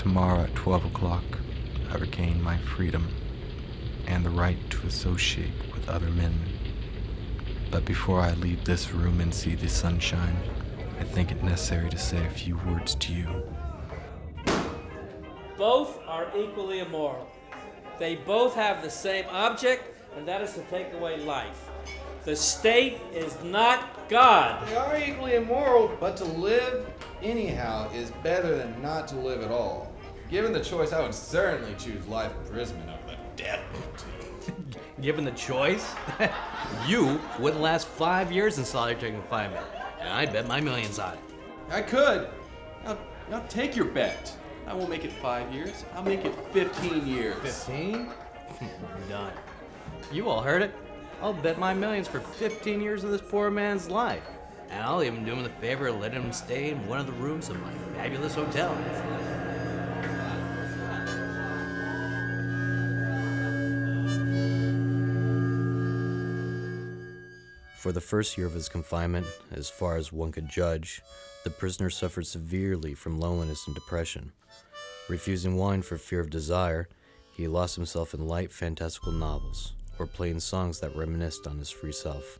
Tomorrow at 12 o'clock, I regain my freedom and the right to associate with other men. But before I leave this room and see the sunshine, I think it necessary to say a few words to you. Both are equally immoral. They both have the same object, and that is to take away life. The state is not God. They are equally immoral, but to live anyhow is better than not to live at all. Given the choice, I would certainly choose life imprisonment over the death penalty. Given the choice, you wouldn't last 5 years in solitary confinement, and I'd bet my millions on it. I could. Now take your bet. I won't make it 5 years. I'll make it 15 years. 15? Done. You all heard it. I'll bet my millions for 15 years of this poor man's life. And I'll even do him the favor of letting him stay in one of the rooms of my fabulous hotel. For the first year of his confinement, as far as one could judge, the prisoner suffered severely from loneliness and depression. Refusing wine for fear of desire, he lost himself in light fantastical novels, or playing songs that reminisced on his free self.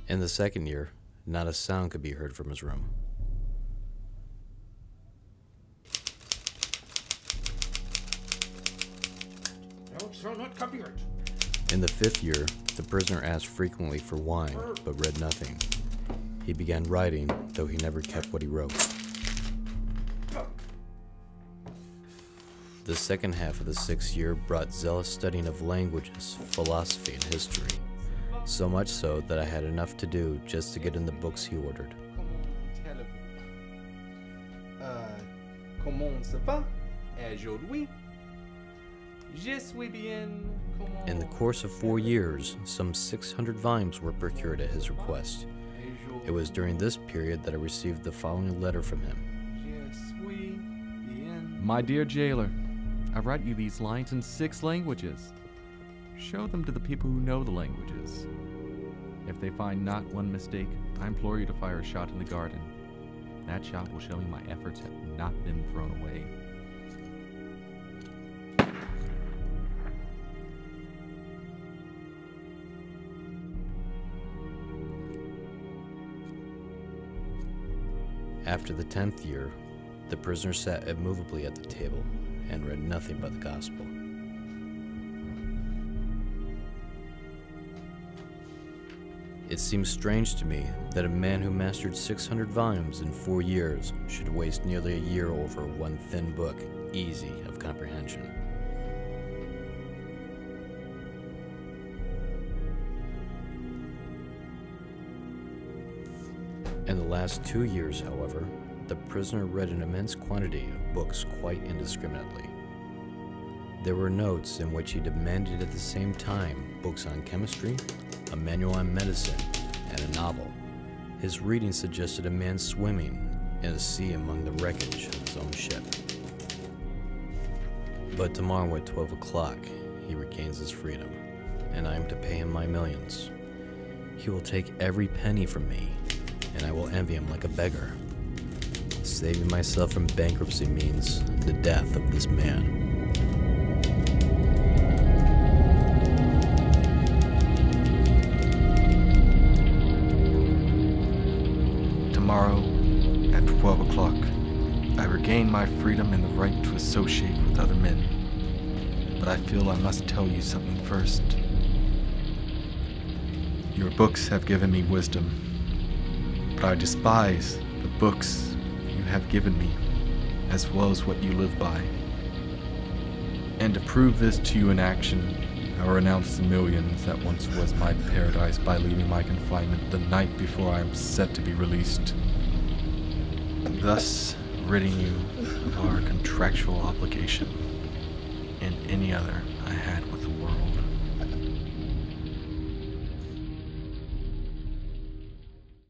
In the second year, not a sound could be heard from his room. In the fifth year, the prisoner asked frequently for wine, but read nothing. He began writing, though he never kept what he wrote. The second half of the sixth year brought zealous studying of languages, philosophy, and history. So much so that I had enough to do just to get in the books he ordered. Comment ça va? Aujourd'hui? Je suis bien. In the course of 4 years, some 600 volumes were procured at his request. It was during this period that I received the following letter from him. My dear jailer, I write you these lines in 6 languages. Show them to the people who know the languages. If they find not one mistake, I implore you to fire a shot in the garden. That shot will show me my efforts have not been thrown away. After the 10th year, the prisoner sat immovably at the table and read nothing but the gospel. It seems strange to me that a man who mastered 600 volumes in 4 years should waste nearly a year over one thin book, easy of comprehension. In the last 2 years, however, the prisoner read an immense quantity of books quite indiscriminately. There were notes in which he demanded at the same time books on chemistry, a manual on medicine, and a novel. His reading suggested a man swimming in a sea among the wreckage of his own ship. But tomorrow at 12 o'clock, he regains his freedom, and I am to pay him my millions. He will take every penny from me, and I will envy him like a beggar. Saving myself from bankruptcy means the death of this man. Tomorrow, at 12 o'clock, I regain my freedom and the right to associate with other men. But I feel I must tell you something first. Your books have given me wisdom, but I despise the books you have given me, as well as what you live by. And to prove this to you in action, I renounce the millions that once was my paradise by leaving my confinement the night before I am set to be released, thus ridding you of our contractual obligation and any other I had with